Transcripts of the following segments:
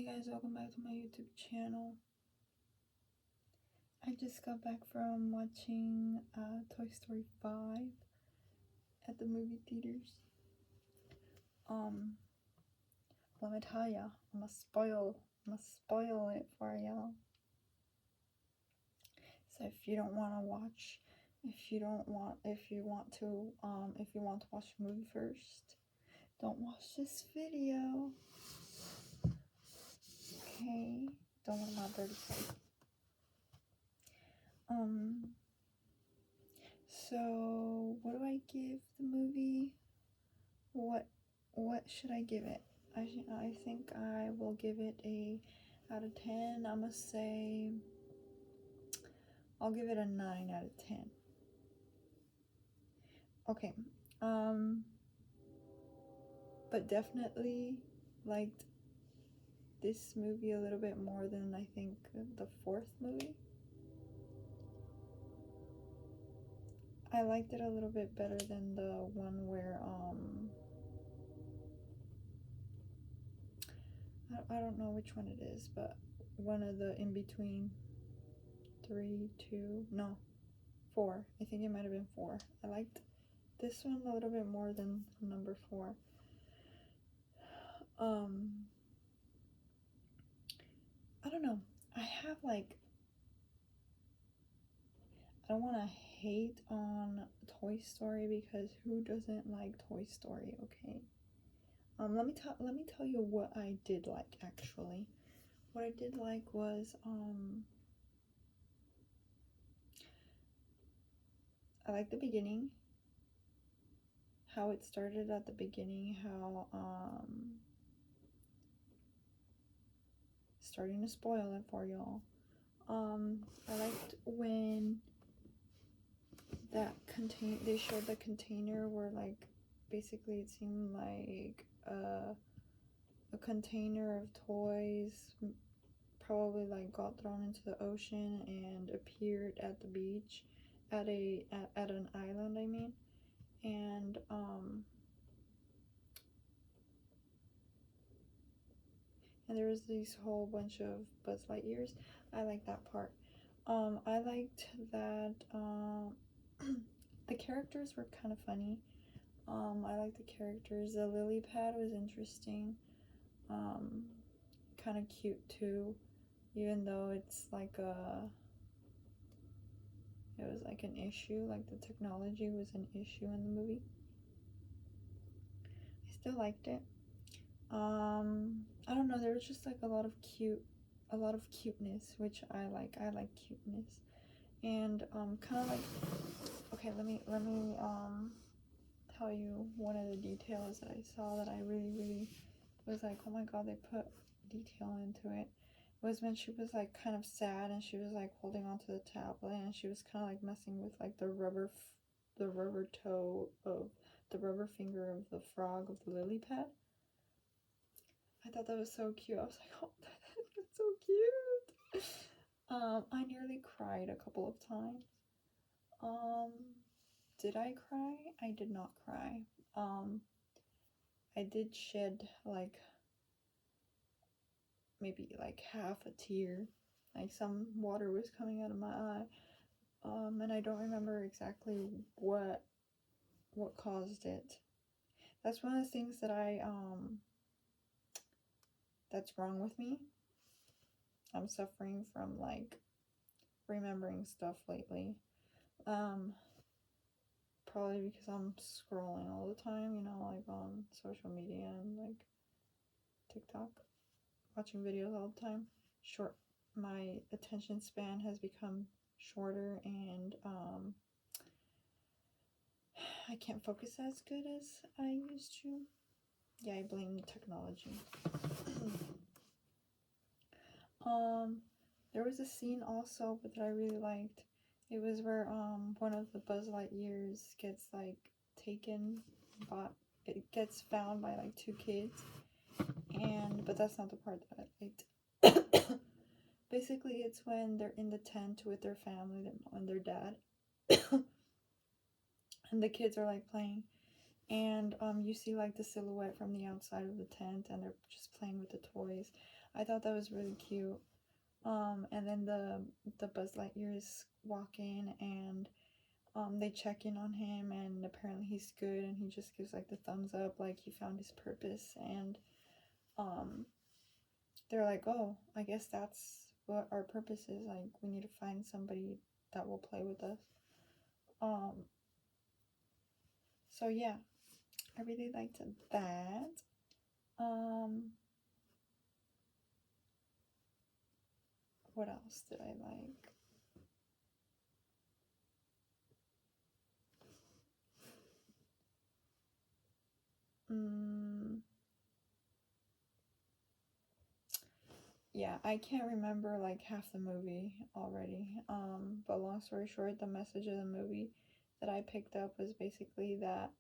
guys, welcome back to my YouTube channel. I just got back from watching Toy Story 5 at the movie theaters. Let me tell ya, I'm gonna spoil it for y'all. So if you want to watch watch the movie first, don't watch this video. Okay, don't want my dirty side. So what do I give the movie? What should I give it? I think I will give it a out of 10. I'm gonna say I'll give it a 9 out of 10. Okay. But definitely liked this movie a little bit more than I think the 4th movie. I liked it a little bit better than the one where I don't know which one it is, but one of the in between 4. I think it might have been 4. I liked this one a little bit more than number 4. I don't know. I don't want to hate on Toy Story because who doesn't like Toy Story, okay? Let me tell you what I did like actually. What I did like was I like the beginning. How it started at the beginning, how starting to spoil it for y'all. I liked when they showed the container where like basically it seemed like a container of toys probably like got thrown into the ocean and appeared at the beach at an island, I mean. And there was this whole bunch of Buzz Lightyears. I like that part. I liked that the characters were kind of funny. I like the characters. The lily pad was interesting. Kind of cute too, even though it's like it was like an issue, like the technology was an issue in the movie. I still liked it. I don't know, there was just like a lot of cuteness, which I like. I like cuteness. And kind of like, okay, let me tell you one of the details that I saw that I really was like, oh my god, they put detail into it. It was when she was like kind of sad and she was like holding onto the tablet and she was kind of like messing with like the rubber toe of the rubber finger of the frog of the lily pad. I thought that was so cute. I was like, oh, that's so cute. I nearly cried a couple of times. Did I cry? I did not cry. I did shed like maybe like half a tear. Like some water was coming out of my eye. And I don't remember exactly what caused it. That's one of the things that that's wrong with me. I'm suffering from like remembering stuff lately. Probably because I'm scrolling all the time, you know, like on social media and like TikTok, watching videos all the time. My attention span has become shorter and I can't focus as good as I used to. Yeah, I blame technology. There was a scene also that I really liked. It was where one of the Buzz Lightyears gets like taken, but it gets found by like 2 kids, but that's not the part that I liked. Basically, it's when they're in the tent with their family, their mom and their dad, and the kids are like playing, and you see like the silhouette from the outside of the tent, and they're just playing with the toys. I thought that was really cute. And then the Buzz Lightyears walk in and they check in on him, and apparently he's good, and he just gives like the thumbs up, like he found his purpose, and um they're like, oh, I guess that's what our purpose is. Like, we need to find somebody that will play with us. Um, so yeah, I really liked that. Um, what else did I like? Mm, yeah, I can't remember like half the movie already. But long story short, the message of the movie that I picked up was basically that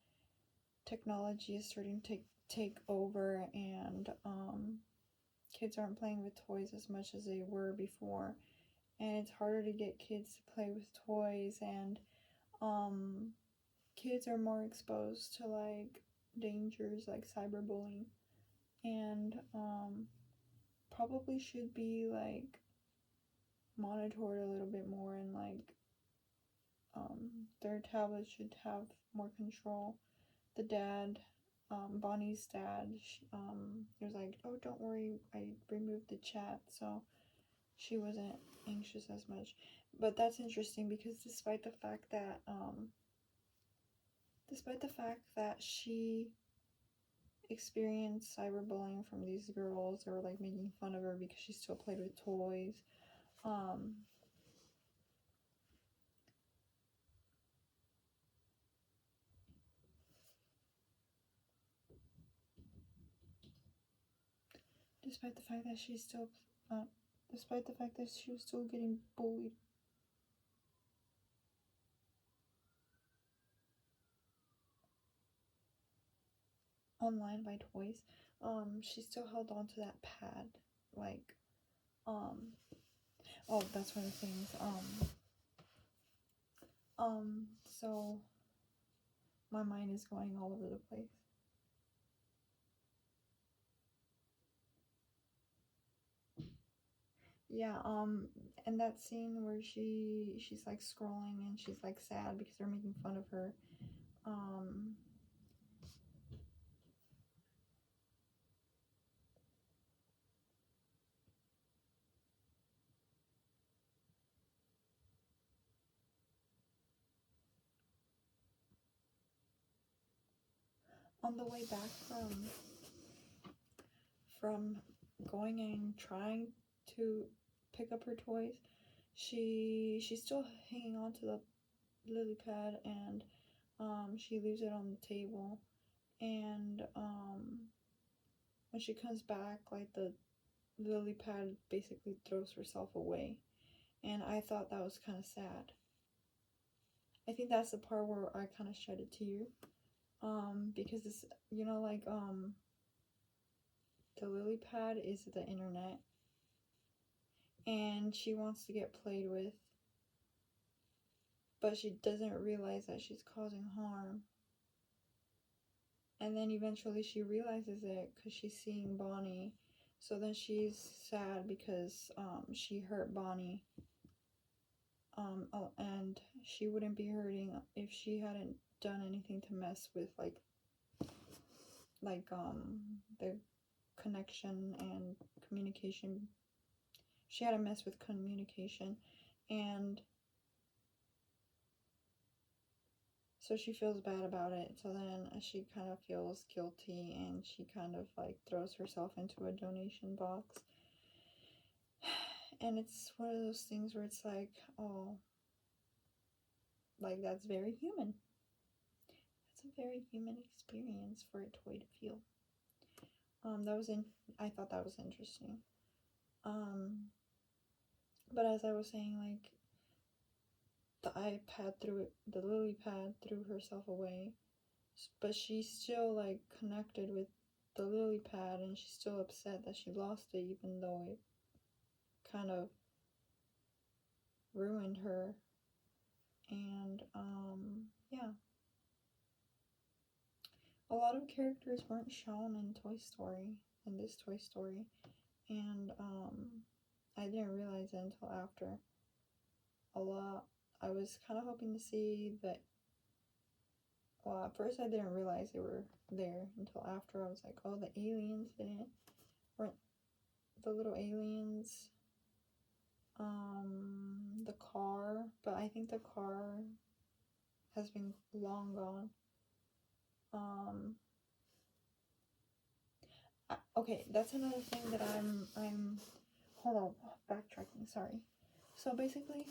technology is starting to take over, and kids aren't playing with toys as much as they were before, and it's harder to get kids to play with toys, and um kids are more exposed to like dangers like cyberbullying, and probably should be like monitored a little bit more, and like their tablets should have more control. The dad, Bonnie's dad, he was like, oh, don't worry, I removed the chat, so she wasn't anxious as much. But that's interesting because despite the fact that she experienced cyberbullying from these girls that were like making fun of her because she still played with toys, um despite the fact that she still uh, despite the fact that she was still getting bullied online by toys, she still held on to that pad, like, um oh, that's one of the things. So my mind is going all over the place. Yeah, and that scene where she's like scrolling and she's like sad because they're making fun of her. Um, on the way back from going and trying to pick up her toys, she's still hanging on to the lily pad, and she leaves it on the table, and when she comes back, like the lily pad basically throws herself away, and I thought that was kind of sad. I think that's the part where I kind of shed a tear, because it's, like, the lily pad is the internet, and she wants to get played with, but she doesn't realize that she's causing harm. And then eventually she realizes it because she's seeing Bonnie. So then she's sad because she hurt Bonnie. Oh, and she wouldn't be hurting if she hadn't done anything to mess with the connection and communication. She had to mess with communication, and so she feels bad about it. So then she kind of feels guilty, and she kind of like throws herself into a donation box. And it's one of those things where it's like, oh, like, that's very human. It's a very human experience for a toy to feel. That was in. I thought that was interesting. Um, but as I was saying, like, the lily pad threw herself away, but she's still like connected with the lily pad, and she's still upset that she lost it, even though it kind of ruined her. And yeah, a lot of characters weren't shown in this Toy Story, and I didn't realize it until after a lot. I was kind of hoping to see that. Well, at first I didn't realize they were there until after. I was like, oh, the aliens weren't the little aliens. The car, but I think the car has been long gone. Okay, that's another thing that I'm hold on, backtracking, sorry. So basically,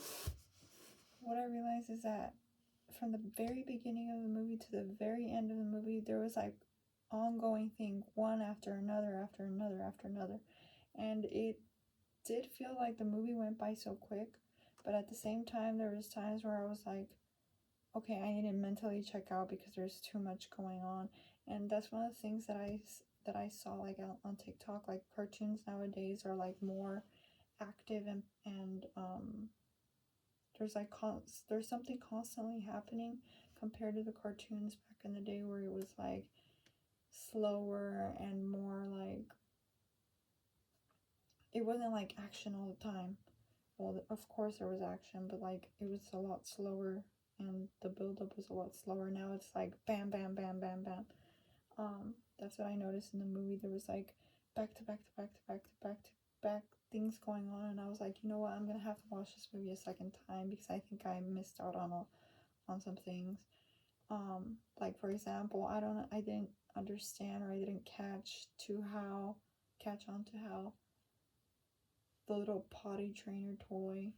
what I realized is that from the very beginning of the movie to the very end of the movie, there was like ongoing thing, one after another, after another, after another. And it did feel like the movie went by so quick, but at the same time, there was times where I was like, okay, I need to mentally check out because there's too much going on. And that's one of the things that I saw like on TikTok. Like cartoons nowadays are like more active, and there's like there's something constantly happening compared to the cartoons back in the day where it was like slower and more like, it wasn't like action all the time. Well, of course there was action, but like it was a lot slower and the build up was a lot slower. Now it's like bam, bam, bam, bam, bam. That's what I noticed in the movie. There was like back to back to back to back to back to back things going on, and I was like, you know what, I'm gonna have to watch this movie a second time because I think I missed out on some things. Like for example, I didn't understand, or I didn't catch on to how the little potty trainer toy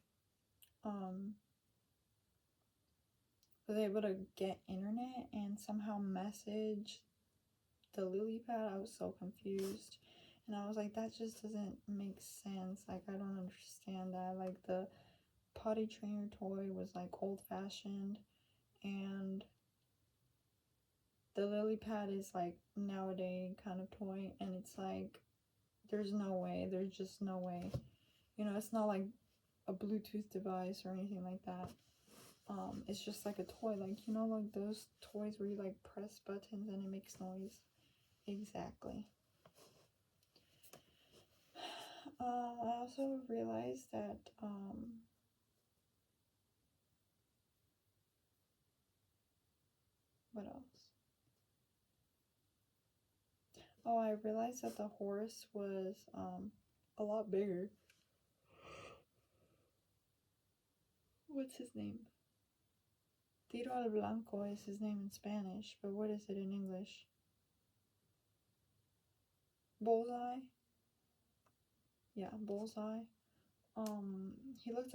was able to get internet and somehow message the lily pad. I was so confused, and I was like, that just doesn't make sense. Like, I don't understand that. Like, the potty trainer toy was like old fashioned, and the lily pad is like nowadays kind of toy, and it's like, there's no way, there's just no way. You know, it's not like a Bluetooth device or anything like that. It's just like a toy, like, you know, like those toys where you like press buttons and it makes noise. Exactly. I also realized that what else? Oh, I realized that the horse was a lot bigger. What's his name? Tiro al Blanco is his name in Spanish, but what is it in English? Bullseye? Yeah, Bullseye. He looked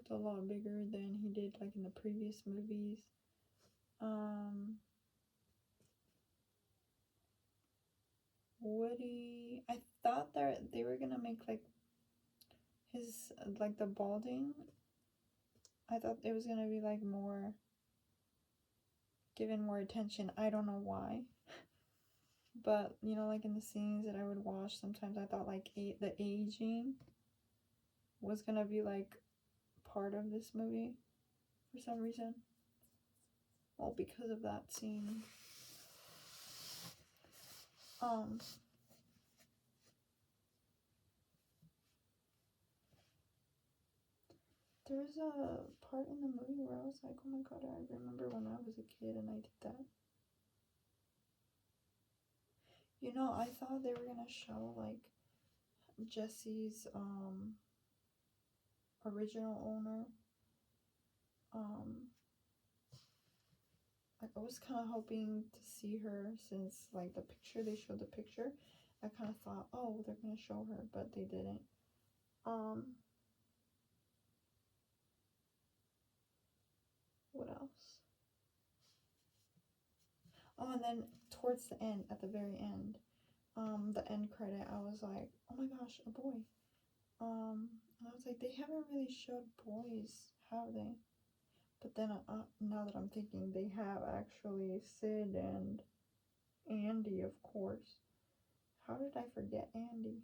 a lot bigger than he did like in the previous movies. Woody, I thought that they were gonna make like his like the balding. I thought it was gonna be like more given more attention. I don't know why. But you know, like in the scenes that I would watch, sometimes I thought like the aging was gonna be like part of this movie for some reason. Well, because of that scene. There's a part in the movie where I was like, oh my god, I remember when I was a kid and I did that. You know, I thought they were gonna show like Jesse's original owner. Like I was kind of hoping to see her since like they showed the picture. I kind of thought, oh, they're gonna show her, but they didn't. What else? Oh, and then towards the end, at the very end, the end credit, I was like, oh my gosh, a boy. And I was like, they haven't really showed boys, have they? But then now that I'm thinking, they have actually Sid and Andy, of course. How did I forget Andy?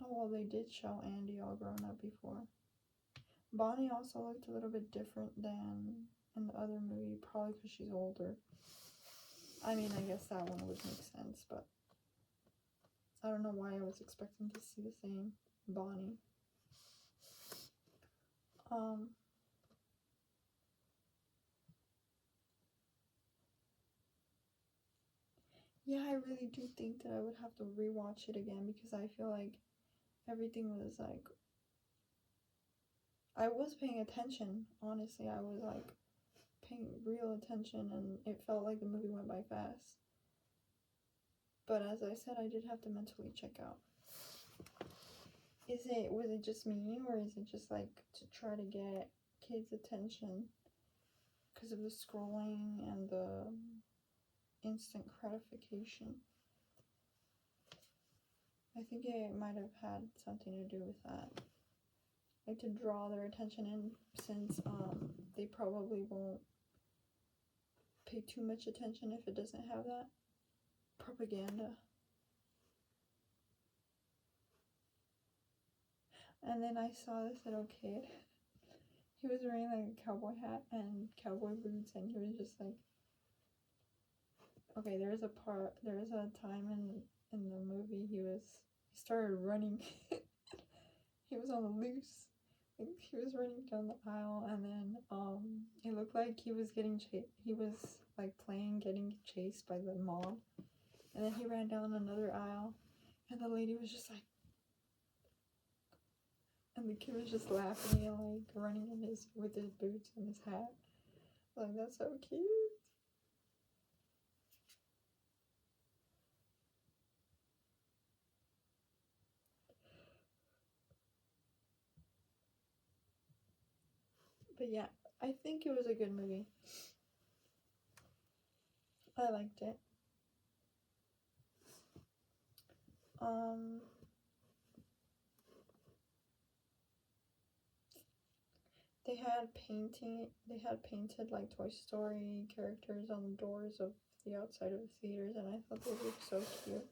Oh, well, they did show Andy all grown up before. Bonnie also looked a little bit different than in the other movie, probably because she's older. I mean, I guess that one would make sense, but I don't know why I was expecting to see the same Bonnie. Yeah, I really do think that I would have to rewatch it again because I feel like everything was like, I was paying attention, honestly. I was like paying real attention and it felt like the movie went by fast. But as I said, I did have to mentally check out. Was it just me, or is it just like to try to get kids' attention because of the scrolling and the instant gratification? I think it might have had something to do with that. Like to draw their attention in, since they probably won't pay too much attention if it doesn't have that propaganda. And then I saw this little kid. He was wearing like a cowboy hat and cowboy boots, and he was just like, okay, there's a time in the movie he started running. He was on the loose. Like, he was running down the aisle, and then it looked like he was getting chased. He was like getting chased by the mob, and then he ran down another aisle, and the lady was just like, and the kid was just laughing and like running with his boots and his hat. Like, that's so cute. But yeah, I think it was a good movie. I liked it. They had painted like Toy Story characters on the doors of the outside of the theaters, and I thought they looked so cute.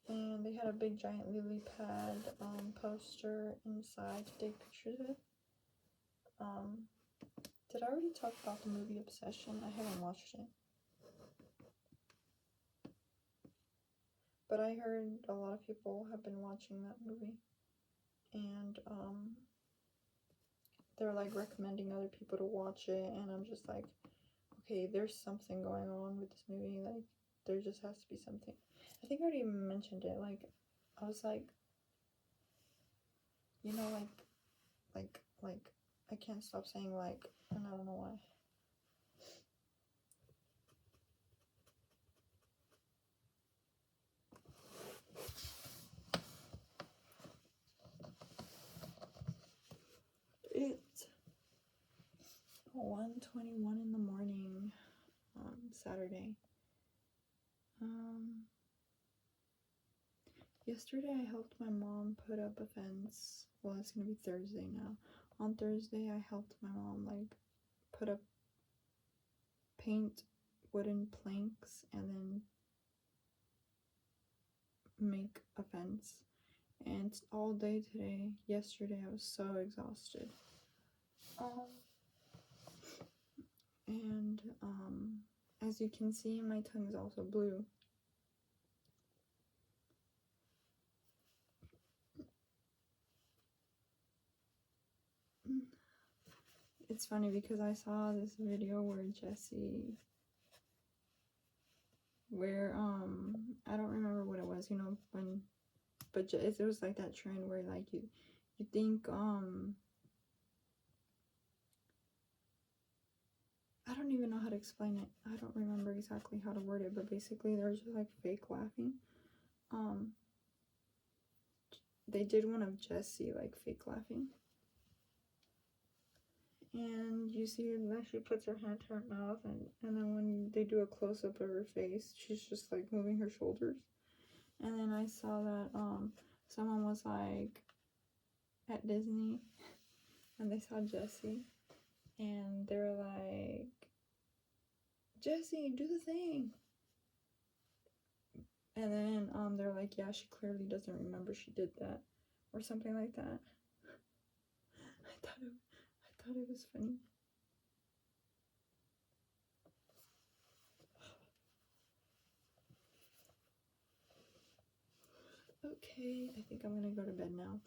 And they had a big giant lily pad poster inside to take pictures with. Did I already talk about the movie Obsession? I haven't watched it. But I heard a lot of people have been watching that movie. And they're like recommending other people to watch it, and I'm just like, okay, there's something going on with this movie. Like, there just has to be something. I think I already mentioned it. Like, I was like, you know, like I can't stop saying like, and I don't know why. It's 1:21 in the morning on Saturday. Yesterday I helped my mom put up a fence. Well, it's gonna be Thursday now. On Thursday I helped my mom like put up, paint wooden planks and then make a fence. And all day today, yesterday I was so exhausted. And as you can see, my tongue is also blue. It's funny because I saw this video where I don't remember what it was, you know, but it was like that trend where like you think I don't even know how to explain it. I don't remember exactly how to word it, but basically there's just like fake laughing. They did one of Jessie like fake laughing, and you see that she puts her hand to her mouth, and then when they do a close-up of her face, she's just like moving her shoulders. And then I saw that someone was like at Disney and they saw Jessie and they're like, Jessie, do the thing. And then they're like, yeah, she clearly doesn't remember she did that, or something like that. I thought it was funny. Okay, I think I'm gonna go to bed now.